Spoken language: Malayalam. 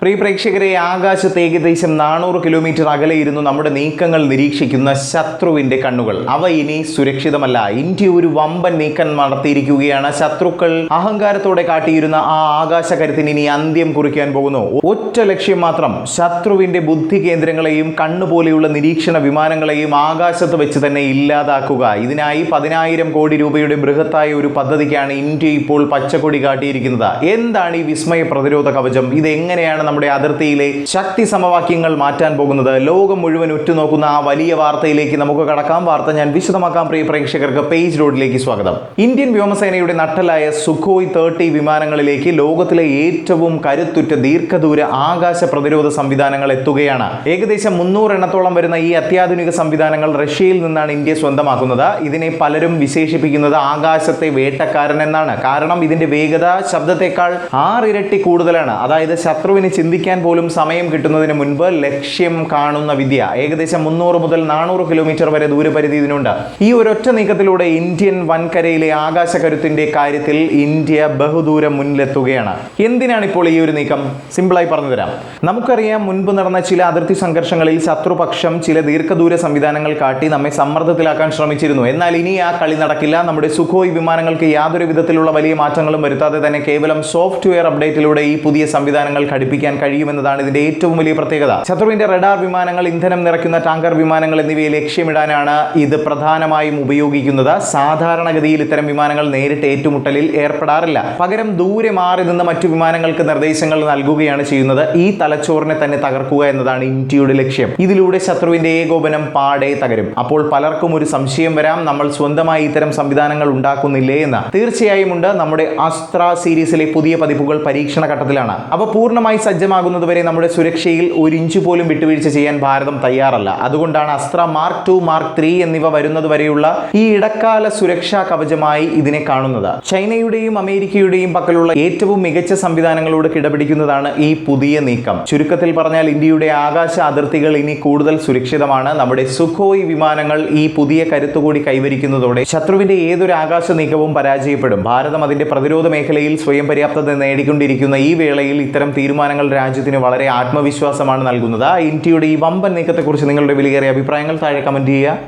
പ്രിയ പ്രേക്ഷകരെ, ആകാശത്ത് ഏകദേശം 400 കിലോമീറ്റർ അകലെ ഇരുന്ന് നമ്മുടെ നീക്കങ്ങൾ നിരീക്ഷിക്കുന്ന ശത്രുവിന്റെ കണ്ണുകൾ അവ ഇനി സുരക്ഷിതമല്ല. ഇന്ത്യ ഒരു വമ്പൻ നീക്കം നടത്തിയിരിക്കുകയാണ്. ശത്രുക്കൾ അഹങ്കാരത്തോടെ കാട്ടിയിരുന്ന ആ ആകാശ കരുത്തിന് ഇനി അന്ത്യം കുറിക്കാൻ പോകുന്നു. ഒറ്റ ലക്ഷ്യം മാത്രം, ശത്രുവിന്റെ ബുദ്ധി കേന്ദ്രങ്ങളെയും കണ്ണുപോലെയുള്ള നിരീക്ഷണ വിമാനങ്ങളെയും ആകാശത്ത് വെച്ച് തന്നെ ഇല്ലാതാക്കുക. ഇതിനായി 10,000 കോടി രൂപയുടെ ബൃഹത്തായ ഒരു പദ്ധതിക്കാണ് ഇന്ത്യ ഇപ്പോൾ പച്ചക്കൊടി കാട്ടിയിരിക്കുന്നത്. എന്താണ് ഈ വിസ്മയ പ്രതിരോധ കവചം? ഇതെങ്ങനെയാണ് നമ്മുടെ അതിർത്തിയിലെ ശക്തി സമവാക്യങ്ങൾ മാറ്റാൻ പോകുന്നത്? ലോകം മുഴുവൻ ഉറ്റുനോക്കുന്ന ആ വലിയ വാർത്തയിലേക്ക് നമുക്ക് കടക്കാം. വാർത്ത ഞാൻ വിശദമാക്കാം. പ്രിയ പ്രേക്ഷകർക്ക് പേജ് റോഡിലേക്ക് സ്വാഗതം. ഇന്ത്യൻ വ്യോമസേനയുടെ നട്ടലായ സുഖോയ് 30 വിമാനങ്ങളിലേക്ക് ലോകത്തിലെ ഏറ്റവും കരുത്തുറ്റ ദീർഘദൂര ആകാശ പ്രതിരോധ സംവിധാനങ്ങൾ എത്തുകയാണ്. ഏകദേശം 300 എണ്ണത്തോളം വരുന്ന ഈ അത്യാധുനിക സംവിധാനങ്ങൾ റഷ്യയിൽ നിന്നാണ് ഇന്ത്യ സ്വന്തമാക്കുന്നത്. ഇതിനെ പലരും വിശേഷിപ്പിക്കുന്നത് ആകാശത്തെ വേട്ടക്കാരൻ എന്നാണ്. കാരണം ഇതിന്റെ വേഗത ശബ്ദത്തെക്കാൾ 6 ഇരട്ടി കൂടുതലാണ്. അതായത് ശത്രുവിന് ചിന്തിക്കാൻ പോലും സമയം കിട്ടുന്നതിന് മുൻപ് ലക്ഷ്യം കാണുന്ന വിദ്യ. ഏകദേശം 300 മുതൽ 400 കിലോമീറ്റർ വരെ ദൂരപരിധി ഇതിനുണ്ട്. ഈ ഒരൊറ്റ നീക്കത്തിലൂടെ ഇന്ത്യൻ വൻകരയിലെ ആകാശ കരുത്തിന്റെ കാര്യത്തിൽ ഇന്ത്യ ബഹുദൂരം മുന്നിലെത്തുകയാണ്. എന്തിനാണ് ഇപ്പോൾ ഈ ഒരു നീക്കം? സിമ്പിളായി പറഞ്ഞു തരാം. നമുക്കറിയാം, മുൻപ് നടന്ന ചില അതിർത്തി സംഘർഷങ്ങളിൽ ശത്രുപക്ഷം ചില ദീർഘദൂര സംവിധാനങ്ങൾ കാട്ടി നമ്മെ സമ്മർദ്ദത്തിലാക്കാൻ ശ്രമിച്ചിരുന്നു. എന്നാൽ ഇനി ആ കളി നടക്കില്ല. നമ്മുടെ സുഖോയ് വിമാനങ്ങൾക്ക് യാതൊരു വിധത്തിലുള്ള വലിയ മാറ്റങ്ങളും വരുത്താതെ തന്നെ കേവലം സോഫ്റ്റ്വെയർ അപ്ഡേറ്റിലൂടെ ഈ പുതിയ സംവിധാനങ്ങൾ ഘടിപ്പിക്കാൻ കഴിയുമെന്നതാണ് ഇതിന്റെ ഏറ്റവും വലിയ പ്രത്യേകത. ശത്രുവിന്റെ റഡാർ വിമാനങ്ങൾ, ഇന്ധനം നിറയ്ക്കുന്ന ടാങ്കർ വിമാനങ്ങൾ എന്നിവയെ ലക്ഷ്യമിടാനാണ് ഇത് പ്രധാനമായും ഉപയോഗിക്കുന്നത്. സാധാരണഗതിയിൽ ഇത്തരം വിമാനങ്ങൾ നേരിട്ട് ഏറ്റുമുട്ടലിൽ ഏർപ്പെടാറില്ല. പകരം ദൂരെ മാറി നിന്ന് മറ്റു വിമാനങ്ങൾക്ക് നിർദ്ദേശങ്ങൾ നൽകുകയാണ് ചെയ്യുന്നത്. ഈ തലച്ചോറിനെ തന്നെ തകർക്കുക എന്നതാണ് ഇന്ത്യയുടെ ലക്ഷ്യം. ഇതിലൂടെ ശത്രുവിന്റെ ഏകോപനം പാടെ തകരും. അപ്പോൾ പലർക്കും ഒരു സംശയം വരാം, നമ്മൾ സ്വന്തമായി ഇത്തരം സംവിധാനങ്ങൾ ഉണ്ടാക്കുന്നില്ലേ എന്ന്. തീർച്ചയായും ഉണ്ട്. നമ്മുടെ അസ്ത്ര സീരീസിലെ പുതിയ പതിപ്പുകൾ പരീക്ഷണ ഘട്ടത്തിലാണ്. അവ പൂർണ്ണമായി സജ്ജമാകുന്നതുവരെ നമ്മുടെ സുരക്ഷയിൽ ഒരു ഇഞ്ച് പോലും വിട്ടുവീഴ്ച ചെയ്യാൻ ഭാരതം തയ്യാറല്ല. അതുകൊണ്ടാണ് അസ്ത്ര മാർക്ക് 2, മാർക്ക് 3 എന്നിവ വരുന്നത് വരെയുള്ള ഈ ഇടക്കാല സുരക്ഷാ കവചമായി ഇതിനെ കാണുന്നത്. ചൈനയുടെയും അമേരിക്കയുടെയും പക്കലുള്ള ഏറ്റവും മികച്ച സംവിധാനങ്ങളോട് കിടപിടിക്കുന്നതാണ് ഈ പുതിയ നീക്കം. ചുരുക്കത്തിൽ പറഞ്ഞാൽ ഇന്ത്യയുടെ ആകാശ അതിർത്തികൾ ഇനി കൂടുതൽ സുരക്ഷിതമാണ്. നമ്മുടെ സുഖോയ് വിമാനങ്ങൾ ഈ പുതിയ കരുത്തുകൂടി കൈവരിക്കുന്നതോടെ ശത്രുവിന്റെ ഏതൊരു ആകാശ നീക്കവും പരാജയപ്പെടും. ഭാരതം അതിന്റെ പ്രതിരോധ മേഖലയിൽ സ്വയം പര്യാപ്തത നേടിക്കൊണ്ടിരിക്കുന്ന ഈ വേളയിൽ ഇത്തരം തീരുമാനങ്ങൾ രാജ്യത്തിന് വളരെ ആത്മവിശ്വാസമാണ് നൽകുന്നത്. ഇന്ത്യയുടെ ഈ വമ്പൻ നീക്കത്തെക്കുറിച്ച് നിങ്ങളുടെ വിലയേറിയ അഭിപ്രായങ്ങൾ താഴെ കമന്റ് ചെയ്യുക.